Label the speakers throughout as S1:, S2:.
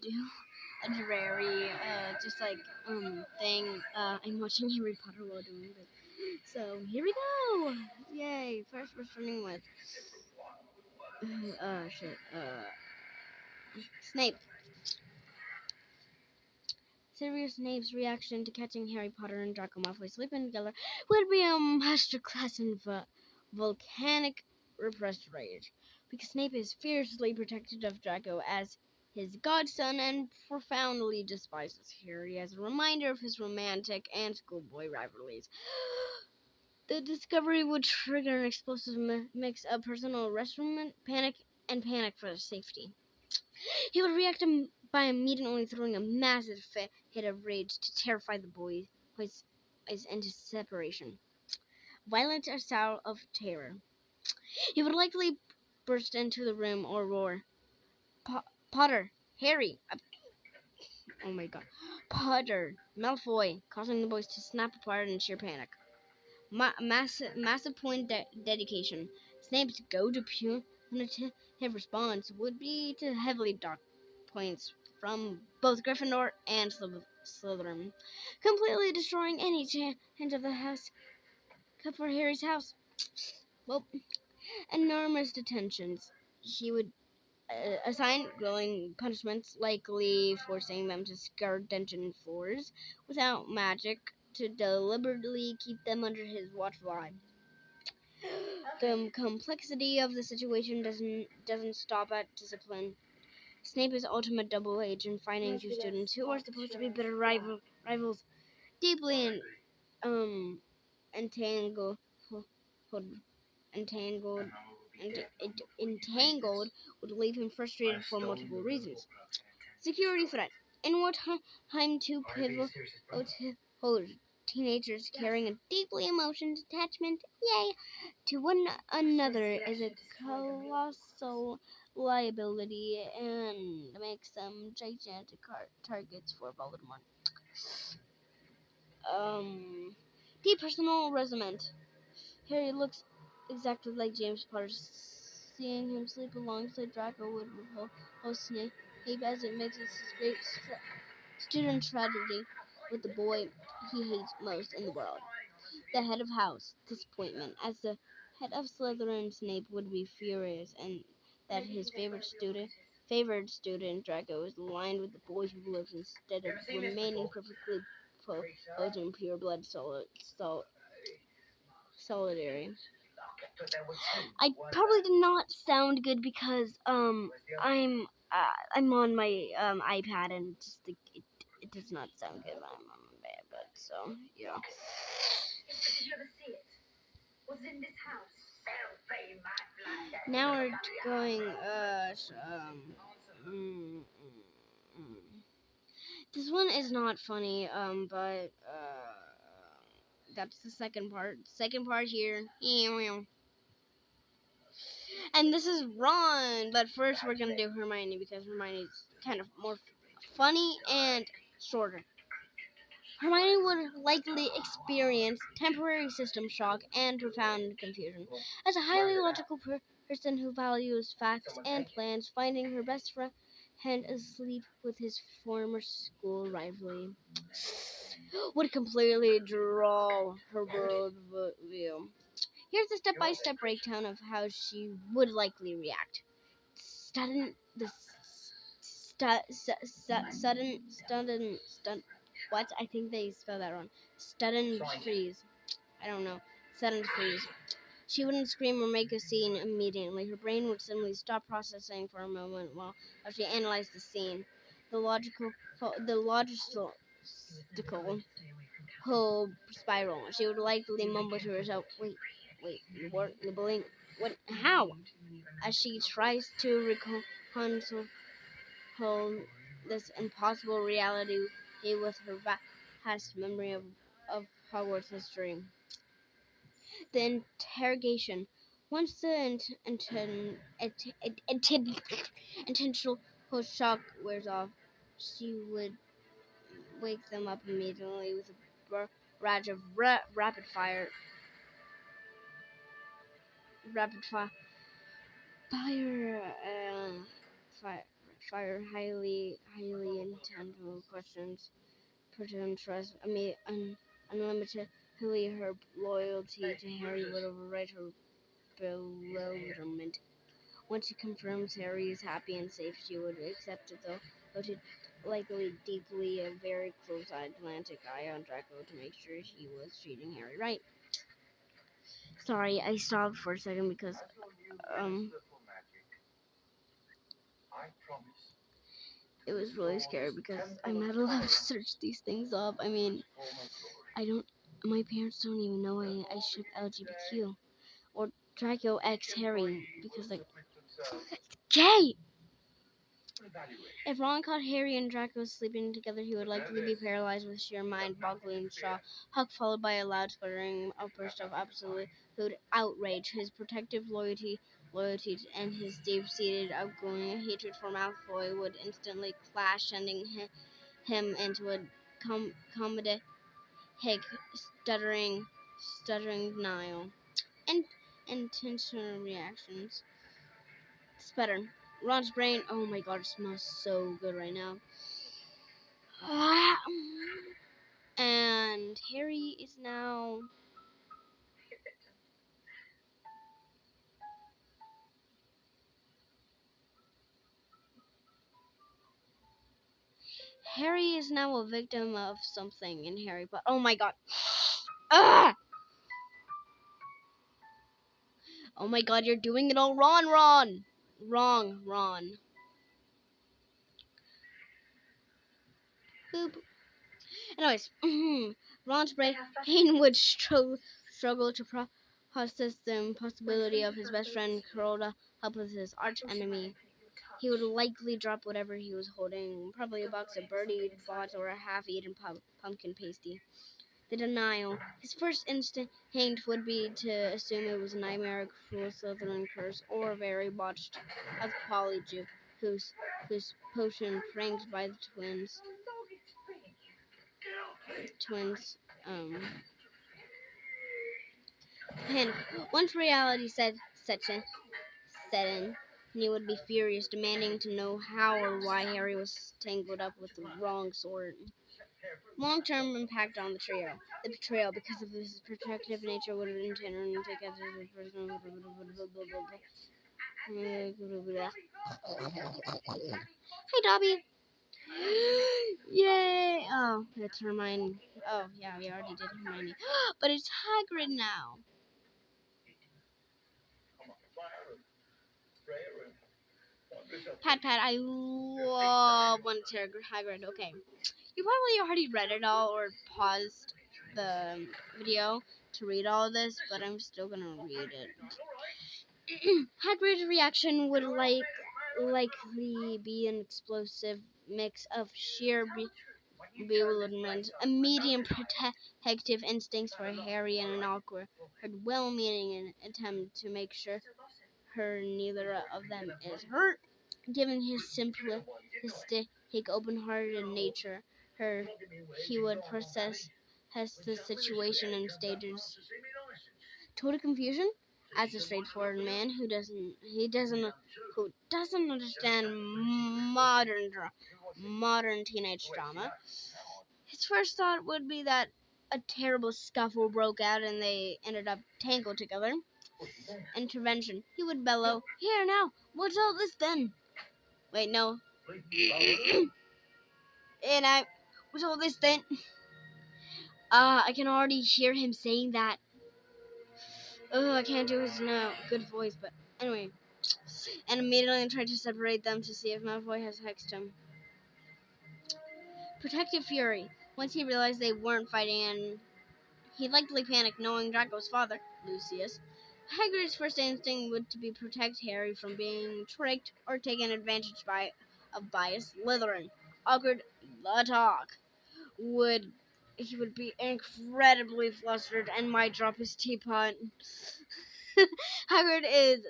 S1: do a dreary, just like, thing. I'm watching Harry Potter while doing this. So, here we go! Yay! First, we're starting with, Snape. Severus Snape's reaction to catching Harry Potter and Draco Malfoy sleeping together would be a masterclass in volcanic repressed rage, because Snape is fiercely protective of Draco as his godson and profoundly despises Harry as a reminder of his romantic and schoolboy rivalries. The discovery would trigger an explosive mix of personal resentment, panic for his safety. He would react by immediately throwing a massive fit of rage to terrify the boys into separation. Violent assault of terror. He would likely burst into the room or roar, Potter, Harry, oh my god, Potter, Malfoy, causing the boys to snap apart in sheer panic. Massive point dedication. Snape's go-to punitive response would be to heavily dock points from both Gryffindor and Slytherin, completely destroying any chance of the house for Harry's house. Well, enormous detentions. He would assign grueling punishments, likely forcing them to scour dungeon floors without magic to deliberately keep them under his watchful eye. The complexity of the situation doesn't stop at discipline. Snape is ultimate double agent, finding two students who are supposed to be bitter rivals deeply entangled would leave him frustrated for multiple reasons. Security threat. In what time two pivotal teenagers carrying a deeply emotional attachment, to one another is a colossal liability and makes them gigantic targets for Voldemort. Deep personal resentment. Harry looks exactly like James Potter. Seeing him sleep alongside Draco would repulse Snape as it mixes his great student tragedy with the boy he hates most in the world. The head of house. Disappointment. As the head of Slytherin, Snape would be furious and that his favored student Draco is aligned with the boy who lives instead of remaining perfectly posing pure blood solidarity. I probably did not sound good because I'm on my iPad and just it does not sound good when I'm on my iPad. So yeah.
S2: Did you ever see it? Was it in this house?
S1: Now we're going this one is not funny, but that's the second part. Second part here. And this is Ron, but first we're gonna do Hermione because Hermione's kind of more funny and shorter. Hermione would likely experience temporary system shock and profound confusion. As a highly logical person who values facts and plans, finding her best friend asleep with his former school rival would completely draw her worldview. Here's a step-by-step breakdown of how she would likely react. Sudden what? I think they spelled that wrong. Sudden freeze. I don't know. Sudden freeze. She wouldn't scream or make a scene immediately. Her brain would suddenly stop processing for a moment while she analyzed the scene. The logistical whole spiral. She would likely mumble to herself, wait, what? Nibbling? What? How? As she tries to reconcile this impossible reality with her vast memory of Hogwarts history. The interrogation. Once the intentional shock wears off, she would wake them up immediately with a barrage of rapid fire fire fire highly intentional questions, pretend trust, unlimitedly her loyalty to Harry would override her bewilderment. Once she confirms Harry is happy and safe, she would accept it, though she'd likely deeply a very close-eyed Atlantic eye on Draco to make sure he was treating Harry right. Sorry, I stopped for a second because it was really scary because I'm not allowed to search these things up. I mean, my parents don't even know I ship LGBTQ or Draco X Harry because, like, gay! If Ron caught Harry and Draco sleeping together, he would likely be paralyzed with sheer mind-boggling shock, followed by a loud sputtering outburst of absolute outrage. His protective loyalty, and his deep-seated, outgoing hatred for Malfoy would instantly clash, sending him into a comedic, stuttering denial. And intentional reactions. Sputter. Ron's brain. Oh my god, it smells so good right now. And Harry is now. Harry is now a victim of something in Harry Potter. Oh my god. Ah! Oh my god, you're doing it all wrong, Ron! Wrong, Ron. Boop. Anyways, Ron's brain would struggle to process the possibility of his best friend curled up with his arch enemy. He would likely drop whatever he was holding, probably a box of birdied bots or a half-eaten pumpkin pasty. The denial. His first instinct would be to assume it was a nightmare, cruel Slytherin curse, or a very botched of Polyjuice, whose potion pranked by the twins. And once reality set in, he would be furious, demanding to know how or why Harry was tangled up with the wrong sort. Long-term impact on the trio. The betrayal, because of his protective nature, would in turn take as his personal. Hey, Dobby. Yay! Oh, it's Hermione. Oh, yeah, we already did Hermione. But it's Hagrid now. Pat, I love when it's Hagrid. Okay. You probably already read it all or paused the video to read all of this, but I'm still gonna read it. Hagrid's reaction would likely be an explosive mix of sheer bewilderment, a medium protective instincts for Harry, and an awkward, well-meaning attempt to make sure neither of them is hurt. Given his simplistic, open-hearted nature, he would process the situation in stages. Total confusion, as a straightforward man who doesn't understand modern teenage drama. His first thought would be that a terrible scuffle broke out and they ended up tangled together. Intervention. He would bellow, "Here now, what's all this then?" Wait, no. And what's all this then? I can already hear him saying that. I can't do his good voice, but anyway. And immediately tried to separate them to see if Malfoy has hexed him. Protective fury. Once he realized they weren't fighting, and he likely panicked, knowing Draco's father, Lucius. Hagrid's first instinct would to be protect Harry from being tricked or taken advantage by a Slytherin. Awkward, the talk. He would be incredibly flustered and might drop his teapot. Hagrid is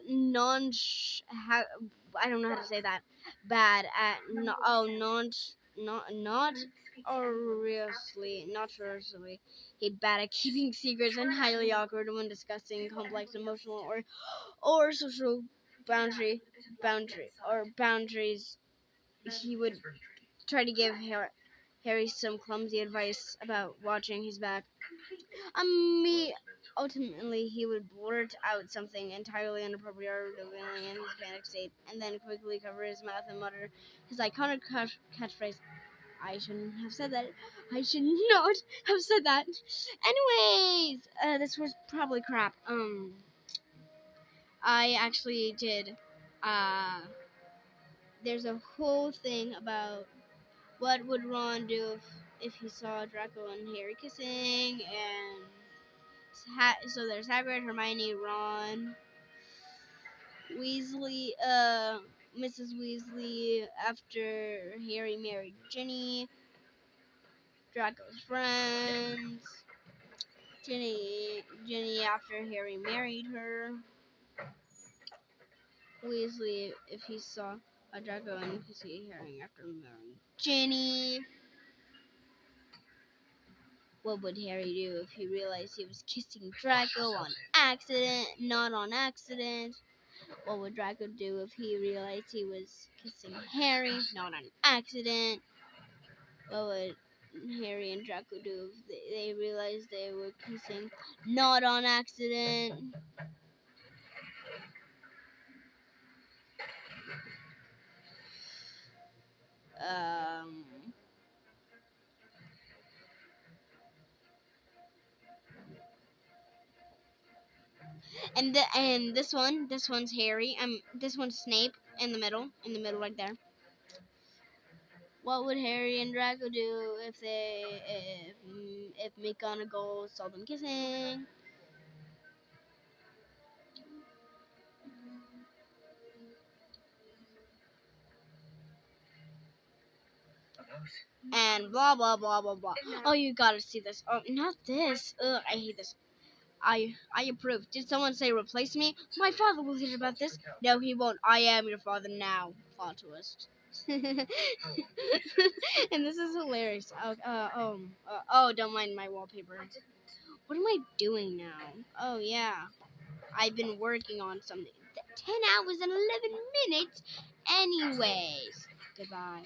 S1: I don't know how to say that. Bad at notoriously. He bad at keeping secrets and highly awkward when discussing complex emotional or social boundaries he would try to give Harry some clumsy advice about watching his back. Ultimately, he would blurt out something entirely inappropriate, revealing in his panic state, and then quickly cover his mouth and mutter his iconic catchphrase, "I shouldn't have said that. I should not have said that." Anyways, this was probably crap. I actually did. There's a whole thing about what would Ron do if he saw Draco and Harry kissing, and so there's Hagrid, Hermione, Ron, Weasley, Mrs. Weasley after Harry married Ginny, Draco's friends, Ginny after Harry married her, Weasley if he saw a Draco and kissing Harry after marrying Ginny. What would Harry do if he realized he was kissing Draco on accident, not on accident? What would Draco do if he realized he was kissing Harry, not on accident? What would Harry and Draco do if they realized they were kissing, not on accident? Um... And this one's Harry. This one's Snape in the middle right there. What would Harry and Draco do if McGonagall saw them kissing? And blah blah blah blah blah. Oh, you gotta see this. Oh, not this. Ugh, I hate this. I approve. Did someone say replace me? My father will hear about this. No, he won't. I am your father now. Plot twist. And this is hilarious. Oh, don't mind my wallpaper. What am I doing now? Oh yeah, I've been working on something. 10 hours and 11 minutes. Anyways, goodbye.